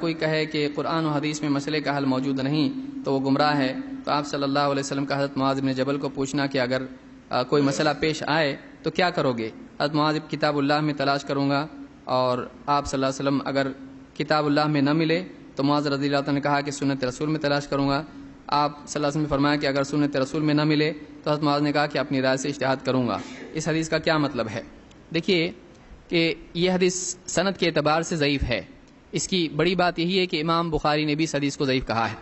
کوئی کہے کہ قرآن و حدیث میں مسئلے کا حل موجود نہیں تو وہ گمراہ ہے، تو آپ صلی اللہ علیہ وسلم کا حضرت معاذ بن جبل کو پوچھنا کہ اگر کوئی مسئلہ پیش آئے تو کیا کرو گے؟ حضرت معاذ کتاب اللہ میں تلاش کروں گا، اور آپ صلی اللہ علیہ وسلم اگر کتاب اللہ میں نہ ملے تو معاذ رضی اللہ عنہ نے کہا کہ سنت رسول میں تلاش کروں گا۔ آپ صلی اللہ علیہ وسلم نے فرمایا کہ اگر سنت رسول میں نہ ملے تو حضرت معاذ نے کہا کہ اپنی رائے سے اجتہاد کروں گا۔ اس حدیث کا کیا مطلب ہے؟ دیکھیے کہ یہ حدیث سند کے اعتبار سے ضعیف ہے۔ اس کی بڑی بات یہی ہے کہ امام بخاری نے بھی اس حدیث کو ضعیف کہا ہے،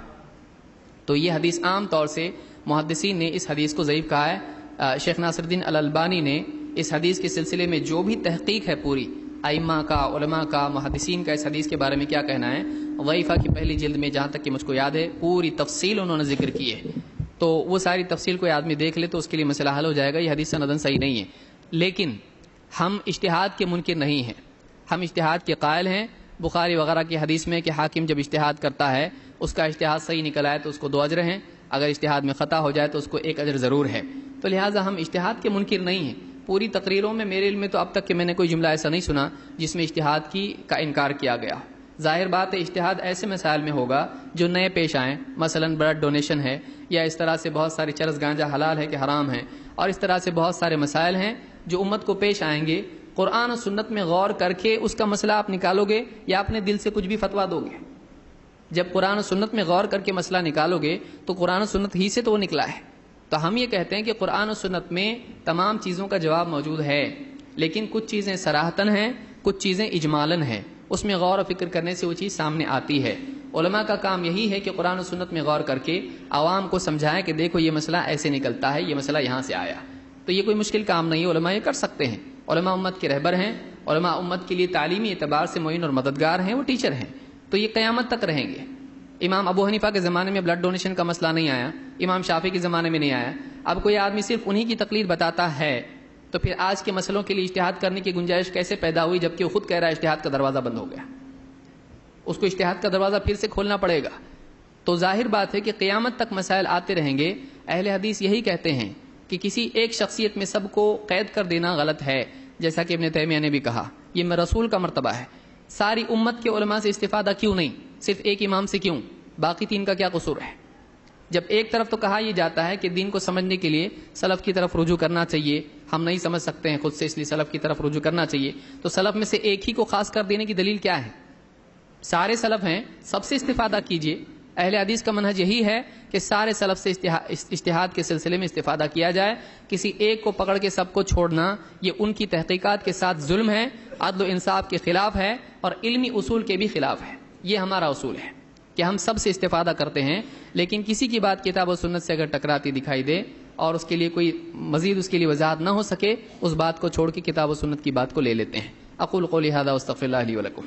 تو یہ حدیث عام طور سے محدثین نے اس حدیث کو ضعیف کہا ہے۔ شیخ ناصر الدین الالبانی نے اس حدیث کے سلسلے میں جو بھی تحقیق ہے پوری ائمہ کا، علماء کا، محدثین کا اس حدیث کے بارے میں کیا کہنا ہے، ضعیفہ کی پہلی جلد میں جہاں تک کہ مجھ کو یاد ہے پوری تفصیل انہوں نے ذکر کی ہے، تو وہ ساری تفصیل کوئی آدمی دیکھ لے تو اس کے لیے مسئلہ حل ہو جائے گا۔ یہ حدیث سندن صحیح نہیں ہے، لیکن ہم اجتہاد کے منکر نہیں ہیں، ہم اجتہاد کے قائل ہیں۔ بخاری وغیرہ کی حدیث میں کہ حاکم جب اجتہاد کرتا ہے اس کا اجتہاد صحیح نکل آئے تو اس کو 2 اجر ہیں، اگر اجتہاد میں خطا ہو جائے تو اس کو 1 اجر ضرور ہے، تو لہٰذا ہم اجتہاد کے منکر نہیں ہیں۔ پوری تقریروں میں میرے علم میں تو اب تک کہ میں نے کوئی جملہ ایسا نہیں سنا جس میں اجتہاد کا انکار کیا گیا۔ ظاہر بات ہے اجتہاد ایسے مسائل میں ہوگا جو نئے پیش آئیں، مثلا بلڈ ڈونیشن ہے، یا اس طرح سے بہت ساری چرس گانجا حلال ہے کہ حرام ہے، اور اس طرح سے بہت سارے مسائل ہیں جو امت کو پیش آئیں گے۔ قرآن و سنت میں غور کر کے اس کا مسئلہ آپ نکالو گے یا اپنے دل سے کچھ بھی فتویٰ دو گے؟ جب قرآن و سنت میں غور کر کے مسئلہ نکالو گے تو قرآن و سنت ہی سے تو وہ نکلا ہے۔ تو ہم یہ کہتے ہیں کہ قرآن و سنت میں تمام چیزوں کا جواب موجود ہے، لیکن کچھ چیزیں صراحتاً ہیں، کچھ چیزیں اجمالاً ہیں، اس میں غور و فکر کرنے سے وہ چیز سامنے آتی ہے۔ علماء کا کام یہی ہے کہ قرآن و سنت میں غور کر کے عوام کو سمجھائیں کہ دیکھو یہ مسئلہ ایسے نکلتا ہے، یہ مسئلہ یہاں سے آیا، تو یہ کوئی مشکل کام نہیں ہے، علماء یہ کر سکتے ہیں۔ علماء امت کے رہبر ہیں، علماء امت کے لیے تعلیمی اعتبار سے معین اور مددگار ہیں، وہ ٹیچر ہیں، تو یہ قیامت تک رہیں گے۔ امام ابو حنیفہ کے زمانے میں بلڈ ڈونیشن کا مسئلہ نہیں آیا، امام شافعی کے زمانے میں نہیں آیا۔ اب کوئی آدمی صرف انہی کی تقلید بتاتا ہے تو پھر آج کے مسئلوں کے لیے اجتہاد کرنے کی گنجائش کیسے پیدا ہوئی، جبکہ وہ خود کہہ رہا ہے اجتہاد کا دروازہ بند ہو گیا؟ اس کو اجتہاد کا دروازہ پھر سے کھولنا پڑے گا۔ تو ظاہر بات ہے کہ قیامت تک مسائل آتے رہیں گے۔ اہل حدیث یہی کہتے ہیں کہ کسی ایک شخصیت میں سب کو قید کر دینا غلط ہے، جیسا کہ ابن تیمیہ نے بھی کہا، یہ میں رسول کا مرتبہ ہے۔ ساری امت کے علماء سے استفادہ کیوں نہیں، صرف ایک امام سے کیوں، باقی 3 کا کیا قصور ہے؟ جب ایک طرف تو کہا یہ جاتا ہے کہ دین کو سمجھنے کے لیے سلف کی طرف رجوع کرنا چاہیے، ہم نہیں سمجھ سکتے ہیں خود سے اس لیے سلف کی طرف رجوع کرنا چاہیے، تو سلف میں سے ایک ہی کو خاص کر دینے کی دلیل کیا ہے؟ سارے سلف ہیں، سب سے استفادہ کیجئے۔ اہل حدیث کا منہج یہی ہے کہ سارے سلف سے اجتہاد کے سلسلے میں استفادہ کیا جائے، کسی ایک کو پکڑ کے سب کو چھوڑنا یہ ان کی تحقیقات کے ساتھ ظلم ہے، عدل و انصاف کے خلاف ہے، اور علمی اصول کے بھی خلاف ہے۔ یہ ہمارا اصول ہے کہ ہم سب سے استفادہ کرتے ہیں، لیکن کسی کی بات کتاب و سنت سے اگر ٹکراتی دکھائی دے اور اس کے لیے کوئی مزید اس کے لیے وضاحت نہ ہو سکے، اس بات کو چھوڑ کے کتاب و سنت کی بات کو لے لیتے ہیں۔ اقول قولی ھذا واستغفر اللہ لی ولکم۔